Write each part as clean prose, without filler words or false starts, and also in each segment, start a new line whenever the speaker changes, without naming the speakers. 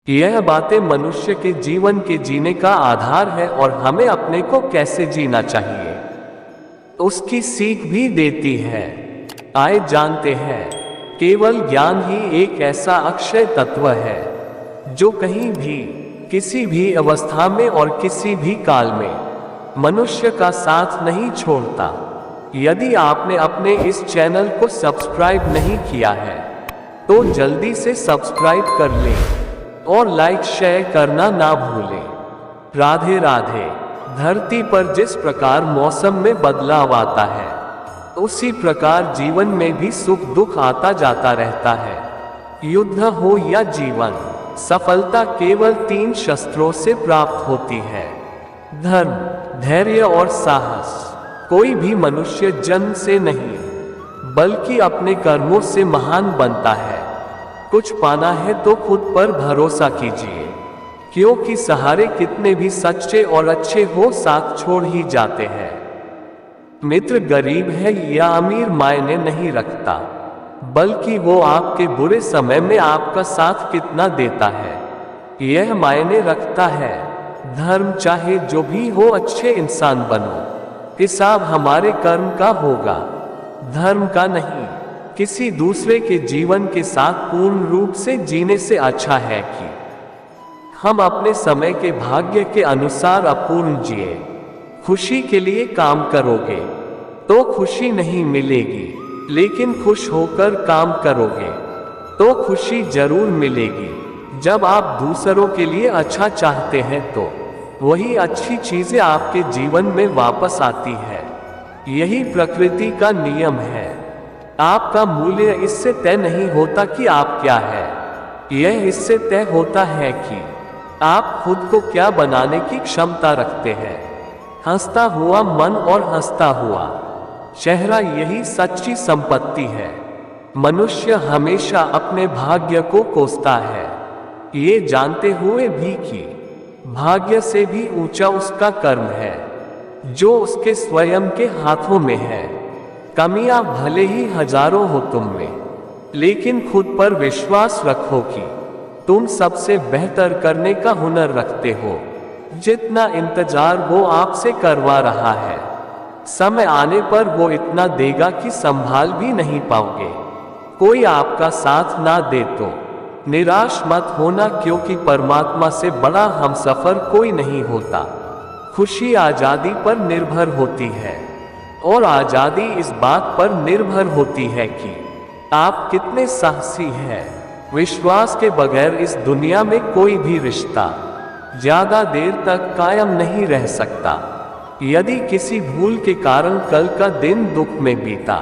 यह बातें मनुष्य के जीवन के जीने का आधार है और हमें अपने को कैसे जीना चाहिए उसकी सीख भी देती है। आइए जानते हैं, केवल ज्ञान ही एक ऐसा अक्षय तत्व है जो कहीं भी, किसी भी अवस्था में और किसी भी काल में मनुष्य का साथ नहीं छोड़ता। यदि आपने अपने इस चैनल को सब्सक्राइब नहीं किया है तो जल्दी से सब्सक्राइब कर लें और लाइक शेयर करना ना भूलें। राधे राधे। धरती पर जिस प्रकार मौसम में बदलाव आता है उसी प्रकार जीवन में भी सुख दुख आता जाता रहता है। युद्ध हो या जीवन, सफलता केवल 3 शस्त्रों से प्राप्त होती है: धर्म, धैर्य और साहस। कोई भी मनुष्य जन्म से नहीं बल्कि अपने कर्मों से महान बनता है। कुछ पाना है तो खुद पर भरोसा कीजिए, क्योंकि सहारे कितने भी सच्चे और अच्छे हो साथ छोड़ ही जाते हैं। मित्र गरीब है या अमीर मायने नहीं रखता, बल्कि वो आपके बुरे समय में आपका साथ कितना देता है यह मायने रखता है। धर्म चाहे जो भी हो, अच्छे इंसान बनो, हिसाब हमारे कर्म का होगा, धर्म का नहीं। किसी दूसरे के जीवन के साथ पूर्ण रूप से जीने से अच्छा है कि हम अपने समय के भाग्य के अनुसार अपूर्ण जिए। खुशी के लिए काम करोगे तो खुशी नहीं मिलेगी, लेकिन खुश होकर काम करोगे तो खुशी जरूर मिलेगी। जब आप दूसरों के लिए अच्छा चाहते हैं तो वही अच्छी चीजें आपके जीवन में वापस आती है। यही प्रकृति का नियम है। आपका मूल्य इससे तय नहीं होता कि आप क्या है, यह इससे तय होता है कि आप खुद को क्या बनाने की क्षमता रखते हैं। हंसता हुआ मन और हंसता हुआ चेहरा, यही सच्ची संपत्ति है। मनुष्य हमेशा अपने भाग्य को कोसता है, ये जानते हुए भी कि भाग्य से भी ऊंचा उसका कर्म है जो उसके स्वयं के हाथों में है। कमियां भले ही हजारों हो तुम में, लेकिन खुद पर विश्वास रखो कि तुम सबसे बेहतर करने का हुनर रखते हो। जितना इंतजार वो आपसे करवा रहा है, समय आने पर वो इतना देगा कि संभाल भी नहीं पाओगे। कोई आपका साथ ना दे तो निराश मत होना, क्योंकि परमात्मा से बड़ा हमसफर कोई नहीं होता। खुशी आजादी पर निर्भर होती है और आजादी इस बात पर निर्भर होती है कि आप कितने साहसी हैं। विश्वास के बगैर इस दुनिया में कोई भी रिश्ता ज्यादा देर तक कायम नहीं रह सकता। यदि किसी भूल के कारण कल का दिन दुख में बीता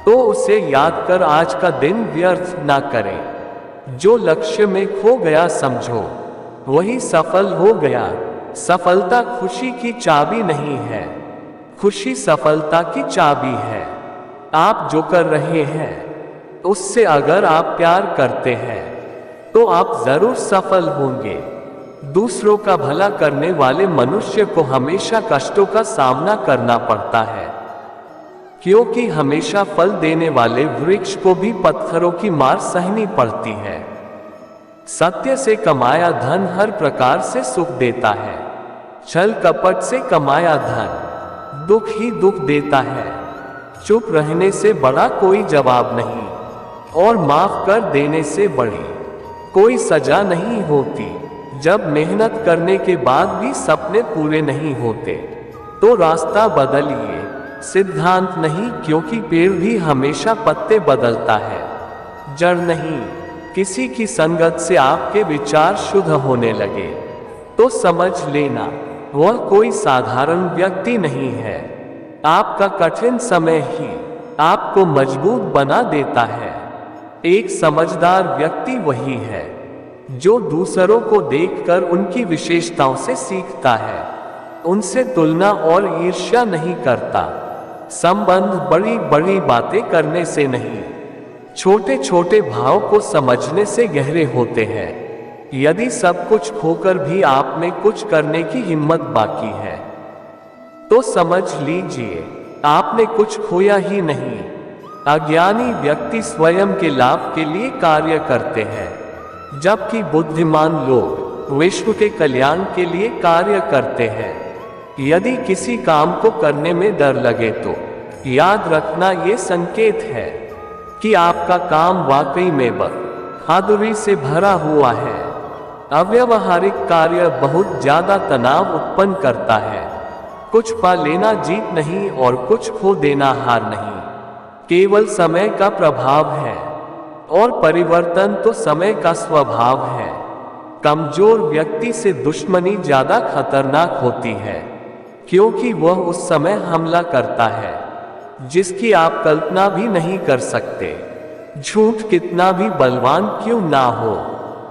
तो उसे याद कर आज का दिन व्यर्थ ना करें। जो लक्ष्य में खो गया समझो वही सफल हो गया। सफलता खुशी की चाबी नहीं है, खुशी सफलता की चाबी है। आप जो कर रहे हैं उससे अगर आप प्यार करते हैं तो आप जरूर सफल होंगे। दूसरों का भला करने वाले मनुष्य को हमेशा कष्टों का सामना करना पड़ता है, क्योंकि हमेशा फल देने वाले वृक्ष को भी पत्थरों की मार सहनी पड़ती है। सत्य से कमाया धन हर प्रकार से सुख देता है, छल कपट से कमाया धन दुख ही दुख देता है। चुप रहने से बड़ा कोई जवाब नहीं और माफ कर देने से बड़ी कोई सजा नहीं होती। जब मेहनत करने के बाद भी सपने पूरे नहीं होते तो रास्ता बदलिए, सिद्धांत नहीं, क्योंकि पेड़ भी हमेशा पत्ते बदलता है, जड़ नहीं। किसी की संगत से आपके विचार शुद्ध होने लगे तो समझ लेना वह कोई साधारण व्यक्ति नहीं है। आपका कठिन समय ही आपको मजबूत बना देता है। एक समझदार व्यक्ति वही है जो दूसरों को देखकर उनकी विशेषताओं से सीखता है, उनसे तुलना और ईर्ष्या नहीं करता। संबंध बड़ी बड़ी बातें करने से नहीं, छोटे छोटे भाव को समझने से गहरे होते हैं। यदि सब कुछ खोकर भी आप में कुछ करने की हिम्मत बाकी है तो समझ लीजिए आपने कुछ खोया ही नहीं। अज्ञानी व्यक्ति स्वयं के लाभ के लिए कार्य करते हैं, जबकि बुद्धिमान लोग विश्व के कल्याण के लिए कार्य करते हैं। यदि किसी काम को करने में डर लगे तो याद रखना ये संकेत है कि आपका काम वाकई में बहादुरी से भरा हुआ है। अव्यावहारिक कार्य बहुत ज्यादा तनाव उत्पन्न करता है। कुछ पा लेना जीत नहीं और कुछ खो देना हार नहीं, केवल समय का प्रभाव है, और परिवर्तन तो समय का स्वभाव है। कमजोर व्यक्ति से दुश्मनी ज्यादा खतरनाक होती है, क्योंकि वह उस समय हमला करता है जिसकी आप कल्पना भी नहीं कर सकते। झूठ कितना भी बलवान क्यों ना हो,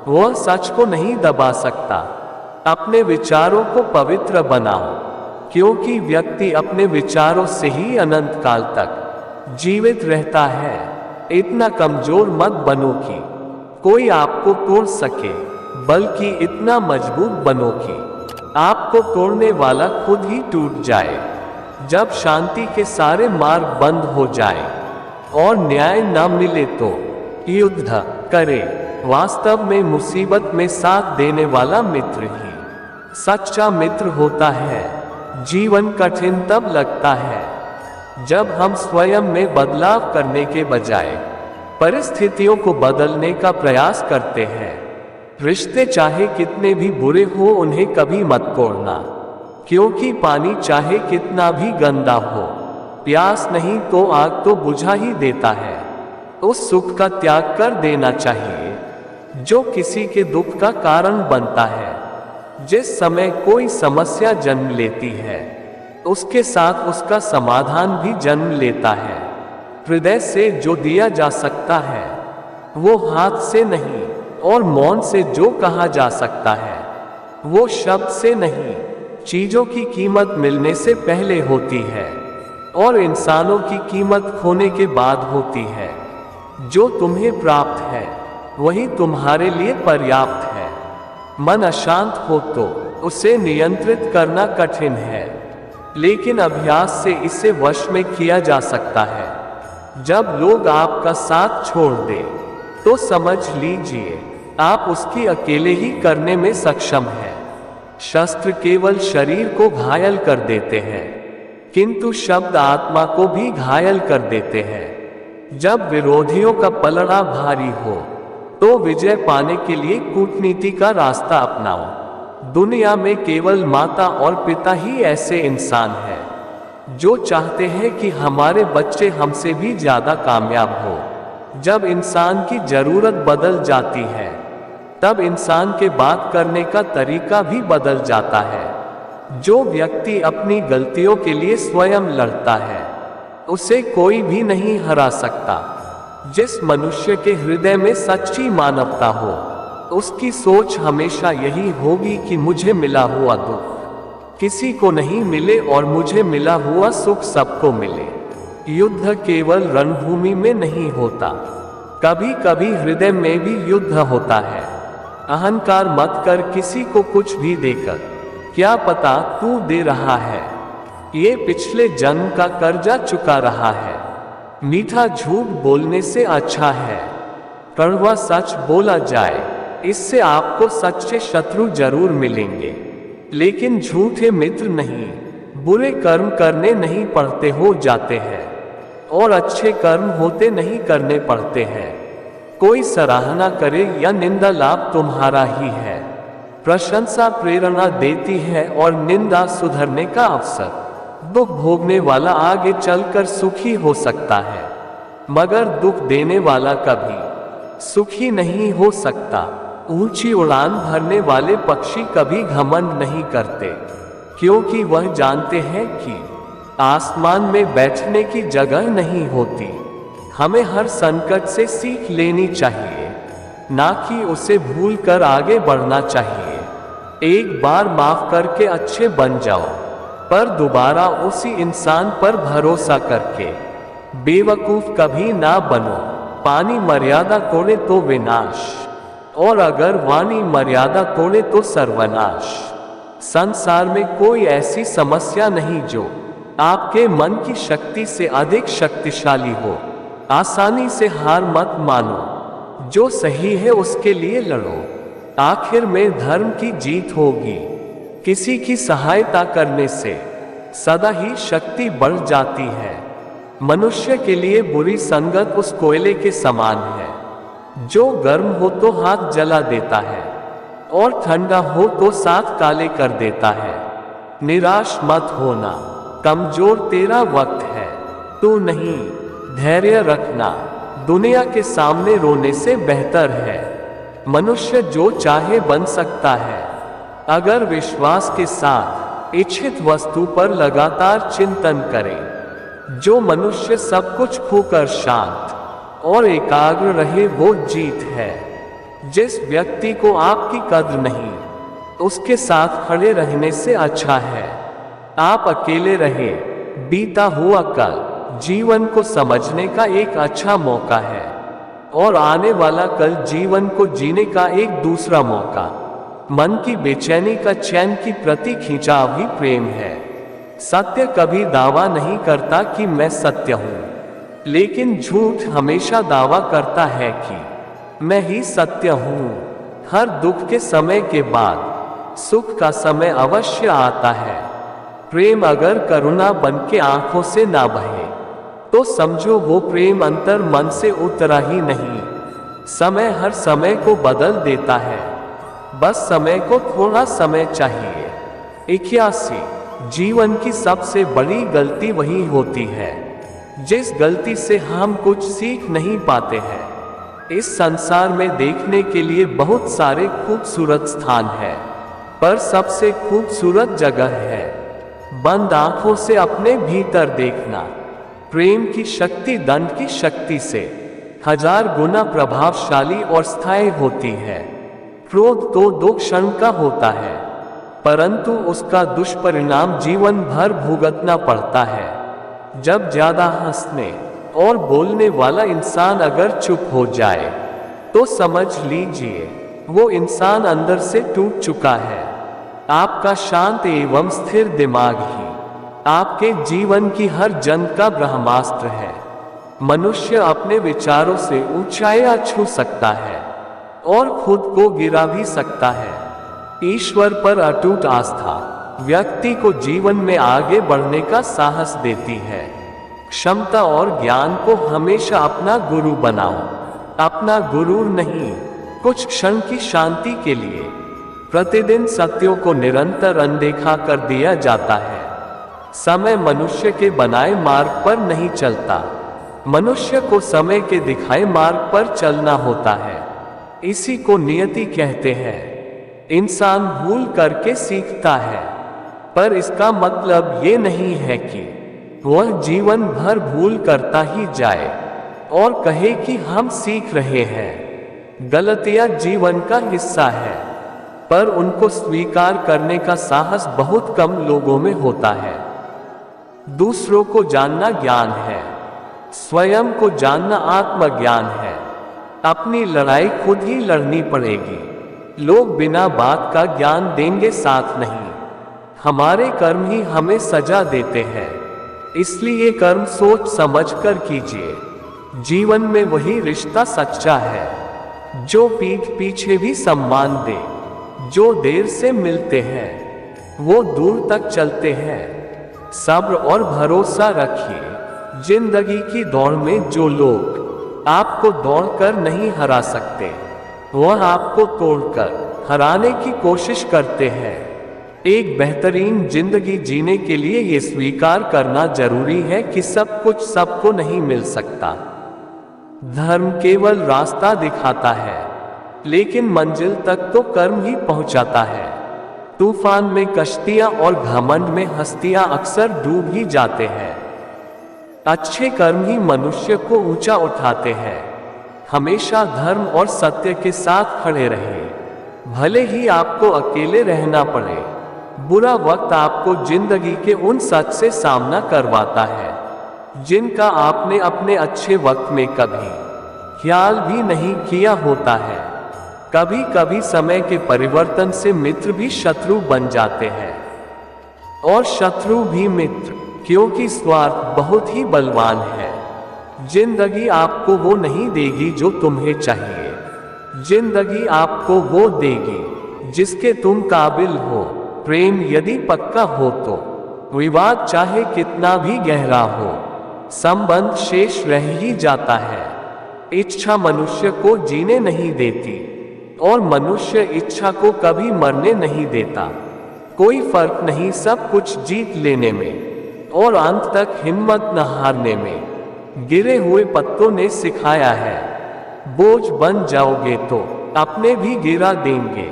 वह सच को नहीं दबा सकता। अपने विचारों को पवित्र बनाओ, क्योंकि व्यक्ति अपने विचारों से ही अनंत काल तक जीवित रहता है। इतना कमजोर मत बनो कि कोई आपको तोड़ सके, बल्कि इतना मजबूत बनो कि आपको तोड़ने वाला खुद ही टूट जाए। जब शांति के सारे मार्ग बंद हो जाए और न्याय न मिले तो युद्ध करे। वास्तव में मुसीबत में साथ देने वाला मित्र ही सच्चा मित्र होता है। जीवन कठिन तब लगता है जब हम स्वयं में बदलाव करने के बजाय परिस्थितियों को बदलने का प्रयास करते हैं। रिश्ते चाहे कितने भी बुरे हो, उन्हें कभी मत तोड़ना, क्योंकि पानी चाहे कितना भी गंदा हो, प्यास नहीं तो आग तो बुझा ही देता है। उस सुख का त्याग कर देना चाहिए जो किसी के दुख का कारण बनता है। जिस समय कोई समस्या जन्म लेती है, उसके साथ उसका समाधान भी जन्म लेता है। हृदय से जो दिया जा सकता है वो हाथ से नहीं, और मौन से जो कहा जा सकता है वो शब्द से नहीं। चीजों की कीमत मिलने से पहले होती है, और इंसानों की कीमत खोने के बाद होती है। जो तुम्हें प्राप्त है वही तुम्हारे लिए पर्याप्त है। मन अशांत हो तो उसे नियंत्रित करना कठिन है, लेकिन अभ्यास से इसे वश में किया जा सकता है। जब लोग आपका साथ छोड़ दे तो समझ लीजिए आप उसकी अकेले ही करने में सक्षम हैं। शस्त्र केवल शरीर को घायल कर देते हैं, किंतु शब्द आत्मा को भी घायल कर देते हैं। जब विरोधियों का पलड़ा भारी हो तो विजय पाने के लिए कूटनीति का रास्ता अपनाओ। दुनिया में केवल माता और पिता ही ऐसे इंसान हैं जो चाहते हैं कि हमारे बच्चे हमसे भी ज्यादा कामयाब हो। जब इंसान की जरूरत बदल जाती है तब इंसान के बात करने का तरीका भी बदल जाता है। जो व्यक्ति अपनी गलतियों के लिए स्वयं लड़ता है उसे कोई भी नहीं हरा सकता। जिस मनुष्य के हृदय में सच्ची मानवता हो उसकी सोच हमेशा यही होगी कि मुझे मिला हुआ दुख किसी को नहीं मिले और मुझे मिला हुआ सुख सबको मिले। युद्ध केवल रणभूमि में नहीं होता, कभी कभी हृदय में भी युद्ध होता है। अहंकार मत कर किसी को कुछ भी देकर, क्या पता तू दे रहा है ये पिछले जन्म का कर्जा चुका रहा है। मीठा झूठ बोलने से अच्छा है कड़वा सच बोला जाए, इससे आपको सच्चे शत्रु जरूर मिलेंगे लेकिन झूठे मित्र नहीं। बुरे कर्म करने नहीं पड़ते हो जाते हैं और अच्छे कर्म होते नहीं करने पड़ते हैं। कोई सराहना करे या निंदा लाभ तुम्हारा ही है। प्रशंसा प्रेरणा देती है और निंदा सुधरने का अवसर। दुख भोगने वाला आगे चलकर सुखी हो सकता है, मगर दुख देने वाला कभी सुखी नहीं हो सकता। ऊंची उड़ान भरने वाले पक्षी कभी घमंड नहीं करते, क्योंकि वह जानते हैं कि आसमान में बैठने की जगह नहीं होती। हमें हर संकट से सीख लेनी चाहिए, ना कि उसे भूल कर आगे बढ़ना चाहिए। एक बार माफ करके अच्छे बन जाओ, पर दोबारा उसी इंसान पर भरोसा करके बेवकूफ कभी ना बनो। पानी मर्यादा तोड़े तो विनाश, और अगर वाणी मर्यादा तोड़े तो सर्वनाश। संसार में कोई ऐसी समस्या नहीं जो आपके मन की शक्ति से अधिक शक्तिशाली हो। आसानी से हार मत मानो, जो सही है उसके लिए लड़ो, आखिर में धर्म की जीत होगी। किसी की सहायता करने से सदा ही शक्ति बढ़ जाती है। मनुष्य के लिए बुरी संगत उस कोयले के समान है, जो गर्म हो तो हाथ जला देता है और ठंडा हो तो साथ काले कर देता है। निराश मत होना, कमजोर तेरा वक्त है, तू नहीं। धैर्य रखना, दुनिया के सामने रोने से बेहतर है। मनुष्य जो चाहे बन सकता है, अगर विश्वास के साथ इच्छित वस्तु पर लगातार चिंतन करे। जो मनुष्य सब कुछ खोकर शांत और एकाग्र रहे वो जीत है। जिस व्यक्ति को आपकी कद्र नहीं, उसके साथ खड़े रहने से अच्छा है आप अकेले रहे। बीता हुआ कल जीवन को समझने का एक अच्छा मौका है और आने वाला कल जीवन को जीने का एक दूसरा मौका। मन की बेचैनी का चैन की प्रति खिंचाव ही प्रेम है। सत्य कभी दावा नहीं करता कि मैं सत्य हूं, लेकिन झूठ हमेशा दावा करता है कि मैं ही सत्य हूं। हर दुख के समय के बाद सुख का समय अवश्य आता है। प्रेम अगर करुणा बन के आंखों से ना बहे तो समझो वो प्रेम अंतर मन से उतरा ही नहीं। समय हर समय को बदल देता है, बस समय को थोड़ा समय चाहिए। 81 जीवन की सबसे बड़ी गलती वही होती है जिस गलती से हम कुछ सीख नहीं पाते हैं। इस संसार में देखने के लिए बहुत सारे खूबसूरत स्थान हैं, पर सबसे खूबसूरत जगह है बंद आंखों से अपने भीतर देखना। प्रेम की शक्ति दंड की शक्ति से 1000 गुना प्रभावशाली और स्थायी होती है। क्रोध तो 2 क्षण का होता है, परंतु उसका दुष्परिणाम जीवन भर भुगतना पड़ता है। जब ज्यादा हंसने और बोलने वाला इंसान अगर चुप हो जाए तो समझ लीजिए वो इंसान अंदर से टूट चुका है। आपका शांत एवं स्थिर दिमाग ही आपके जीवन की हर जंग का ब्रह्मास्त्र है। मनुष्य अपने विचारों से ऊंचाइयां छू सकता है और खुद को गिरा भी सकता है। ईश्वर पर अटूट आस्था व्यक्ति को जीवन में आगे बढ़ने का साहस देती है। क्षमता और ज्ञान को हमेशा अपना गुरु बनाओ, अपना गुरूर नहीं। कुछ क्षण की शांति के लिए प्रतिदिन सत्यों को निरंतर अनदेखा कर दिया जाता है। समय मनुष्य के बनाए मार्ग पर नहीं चलता, मनुष्य को समय के दिखाए मार्ग पर चलना होता है। इसी को नियति कहते हैं। इंसान भूल करके सीखता है, पर इसका मतलब ये नहीं है कि वह जीवन भर भूल करता ही जाए और कहे कि हम सीख रहे हैं। गलतियां जीवन का हिस्सा है, पर उनको स्वीकार करने का साहस बहुत कम लोगों में होता है। दूसरों को जानना ज्ञान है, स्वयं को जानना आत्मज्ञान है। अपनी लड़ाई खुद ही लड़नी पड़ेगी। लोग बिना बात का ज्ञान देंगे साथ नहीं। हमारे कर्म ही हमें सजा देते हैं, इसलिए कर्म सोच समझ कर कीजिए। जीवन में वही रिश्ता सच्चा है जो पीठ पीछे भी सम्मान दे। जो देर से मिलते हैं वो दूर तक चलते हैं। सब्र और भरोसा रखिए। जिंदगी की दौड़ में जो लोग आपको दौड़कर नहीं हरा सकते, वह आपको तोड़कर हराने की कोशिश करते हैं। एक बेहतरीन जिंदगी जीने के लिए ये स्वीकार करना जरूरी है कि सब कुछ सबको नहीं मिल सकता। धर्म केवल रास्ता दिखाता है, लेकिन मंजिल तक तो कर्म ही पहुंचाता है। तूफान में कश्तियां और घमंड में हस्तियां अक्सर डूब ही जाते हैं। अच्छे कर्म ही मनुष्य को ऊंचा उठाते हैं। हमेशा धर्म और सत्य के साथ खड़े रहे, भले ही आपको अकेले रहना पड़े। बुरा वक्त आपको जिंदगी के उन सच से सामना करवाता है जिनका आपने अपने अच्छे वक्त में कभी ख्याल भी नहीं किया होता है। कभी कभी समय के परिवर्तन से मित्र भी शत्रु बन जाते हैं और शत्रु भी मित्र, क्योंकि स्वार्थ बहुत ही बलवान है। जिंदगी आपको वो नहीं देगी जो तुम्हें चाहिए। जिंदगी आपको वो देगी जिसके तुम काबिल हो। प्रेम यदि पक्का हो तो विवाद चाहे कितना भी गहरा हो, संबंध शेष रह ही जाता है। इच्छा मनुष्य को जीने नहीं देती और मनुष्य इच्छा को कभी मरने नहीं देता। कोई फर्क नहीं सब कुछ जीत लेने में और अंत तक हिम्मत न हारने में। गिरे हुए पत्तों ने सिखाया है, बोझ बन जाओगे तो अपने भी गिरा देंगे।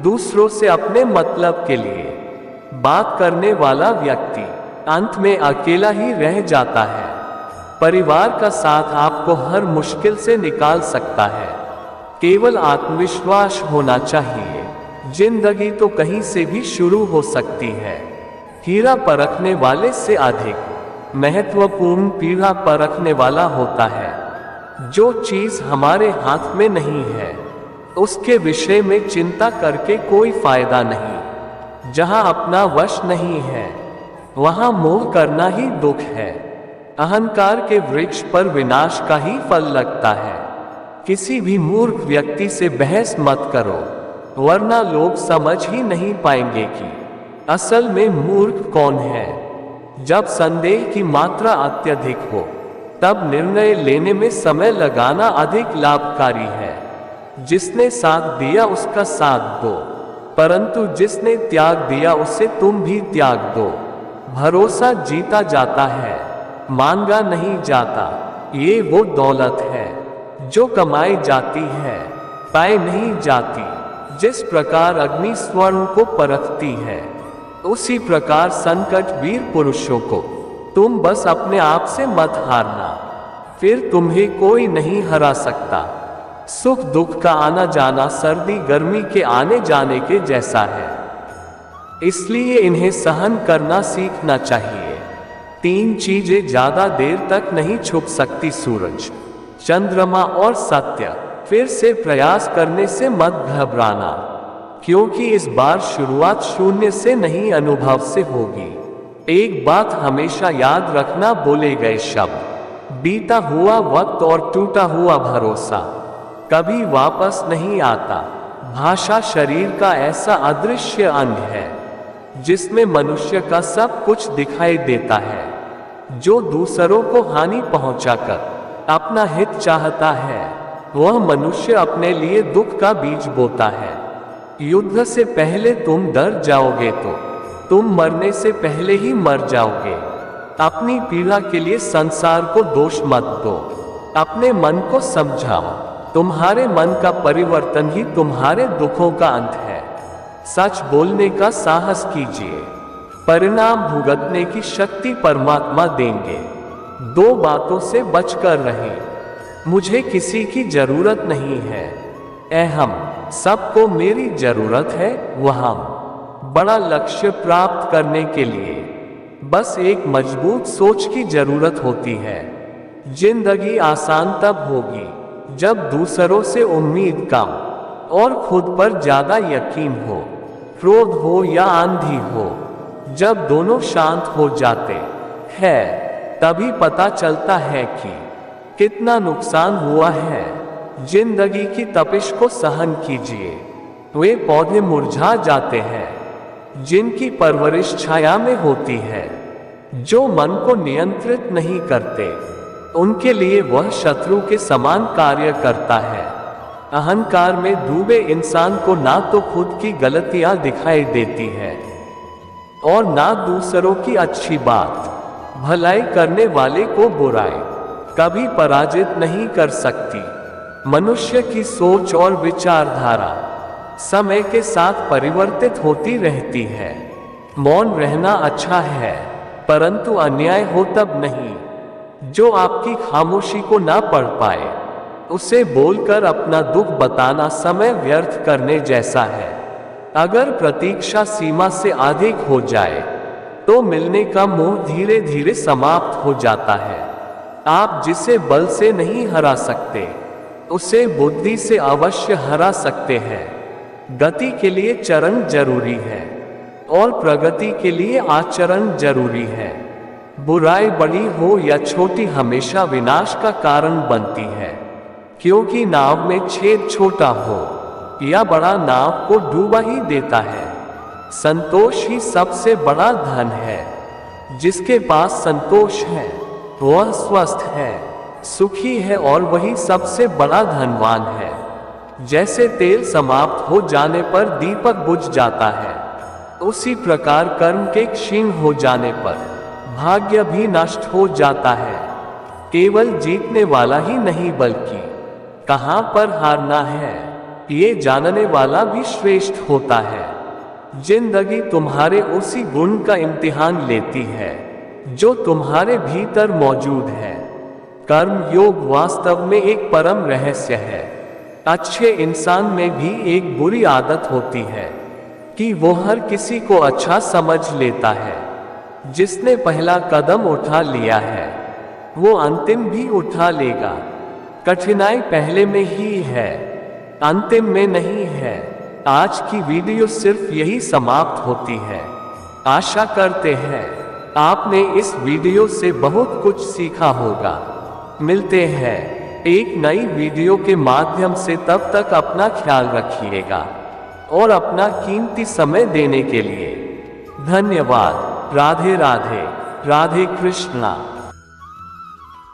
दूसरों से अपने मतलब के लिए बात करने वाला व्यक्ति अंत में अकेला ही रह जाता है। परिवार का साथ आपको हर मुश्किल से निकाल सकता है, केवल आत्मविश्वास होना चाहिए। जिंदगी तो कहीं से भी शुरू हो सकती है। हीरा परखने वाले से अधिक महत्वपूर्ण पीढ़ा परखने वाला होता है। जो चीज हमारे हाथ में नहीं है उसके विषय में चिंता करके कोई फायदा नहीं। जहां अपना वश नहीं है वहां मोह करना ही दुख है। अहंकार के वृक्ष पर विनाश का ही फल लगता है। किसी भी मूर्ख व्यक्ति से बहस मत करो, वरना लोग समझ ही नहीं पाएंगे कि असल में मूर्ख कौन है। जब संदेह की मात्रा अत्यधिक हो तब निर्णय लेने में समय लगाना अधिक लाभकारी है। जिसने साथ दिया उसका साथ दो, परंतु जिसने त्याग दिया उसे तुम भी त्याग दो। भरोसा जीता जाता है, मांगा नहीं जाता। ये वो दौलत है जो कमाई जाती है, पाई नहीं जाती। जिस प्रकार अग्नि स्वर्ण को परखती है, उसी प्रकार संकट वीर पुरुषों को। तुम बस अपने आप से मत हारना, फिर तुम्हें कोई नहीं हरा सकता। सुख दुख का आना जाना सर्दी गर्मी के आने जाने के जैसा है, इसलिए इन्हें सहन करना सीखना चाहिए। 3 चीजें ज्यादा देर तक नहीं छुप सकती, सूरज, चंद्रमा और सत्य। फिर से प्रयास करने से मत घबराना, क्योंकि इस बार शुरुआत शून्य से नहीं अनुभव से होगी। एक बात हमेशा याद रखना, बोले गए शब्द, बीता हुआ वक्त और टूटा हुआ भरोसा कभी वापस नहीं आता। भाषा शरीर का ऐसा अदृश्य अंग है जिसमें मनुष्य का सब कुछ दिखाई देता है। जो दूसरों को हानि पहुंचाकर अपना हित चाहता है, वह मनुष्य अपने लिए दुख का बीज बोता है। युद्ध से पहले तुम डर जाओगे तो तुम मरने से पहले ही मर जाओगे। अपनी पीड़ा के लिए संसार को दोष मत दो, अपने मन को समझाओ। तुम्हारे मन का परिवर्तन ही तुम्हारे दुखों का अंत है। सच बोलने का साहस कीजिए, परिणाम भुगतने की शक्ति परमात्मा देंगे। 2 बातों से बचकर रहें, मुझे किसी की जरूरत नहीं है, अहम, सबको मेरी जरूरत है वहम। बड़ा लक्ष्य प्राप्त करने के लिए बस एक मजबूत सोच की जरूरत होती है। जिंदगी आसान तब होगी जब दूसरों से उम्मीद कम और खुद पर ज्यादा यकीन हो। क्रोध हो या आंधी हो, जब दोनों शांत हो जाते हैं तभी पता चलता है कि कितना नुकसान हुआ है। जिंदगी की तपिश को सहन कीजिए। वे पौधे मुरझा जाते हैं जिनकी परवरिश छाया में होती है। जो मन को नियंत्रित नहीं करते, उनके लिए वह शत्रु के समान कार्य करता है। अहंकार में डूबे इंसान को ना तो खुद की गलतियां दिखाई देती है और ना दूसरों की अच्छी बात। भलाई करने वाले को बुराई कभी पराजित नहीं कर सकती। मनुष्य की सोच और विचारधारा समय के साथ परिवर्तित होती रहती है। मौन रहना अच्छा है, परंतु अन्याय हो तब नहीं। जो आपकी खामोशी को ना पढ़ पाए, उसे बोलकर अपना दुख बताना समय व्यर्थ करने जैसा है। अगर प्रतीक्षा सीमा से अधिक हो जाए तो मिलने का मोह धीरे धीरे समाप्त हो जाता है। आप जिसे बल से नहीं हरा सकते, उसे बुद्धि से अवश्य हरा सकते हैं। गति के लिए चरण जरूरी है और प्रगति के लिए आचरण जरूरी है। बुराई बड़ी हो या छोटी हमेशा विनाश का कारण बनती है। क्योंकि नाव में छेद छोटा हो या बड़ा नाव को डूबा ही देता है। संतोष ही सबसे बड़ा धन है। जिसके पास संतोष है वह स्वस्थ है, सुखी है और वही सबसे बड़ा धनवान है। जैसे तेल समाप्त हो जाने पर दीपक बुझ जाता है, उसी प्रकार कर्म के क्षीण हो जाने पर भाग्य भी नष्ट हो जाता है। केवल जीतने वाला ही नहीं बल्कि कहां पर हारना है ये जानने वाला भी श्रेष्ठ होता है। जिंदगी तुम्हारे उसी गुण का इम्तिहान लेती है जो तुम्हारे भीतर मौजूद है। कर्म योग वास्तव में एक परम रहस्य है। अच्छे इंसान में भी एक बुरी आदत होती है कि वो हर किसी को अच्छा समझ लेता है। जिसने पहला कदम उठा लिया है वो अंतिम भी उठा लेगा। कठिनाई पहले में ही है, अंतिम में नहीं है। आज की वीडियो सिर्फ यही समाप्त होती है। आशा करते हैं आपने इस वीडियो से बहुत कुछ सीखा होगा। मिलते हैं एक नई वीडियो के माध्यम से, तब तक अपना ख्याल रखिएगा और अपना कीमती समय देने के लिए धन्यवाद। राधे राधे, राधे कृष्णा।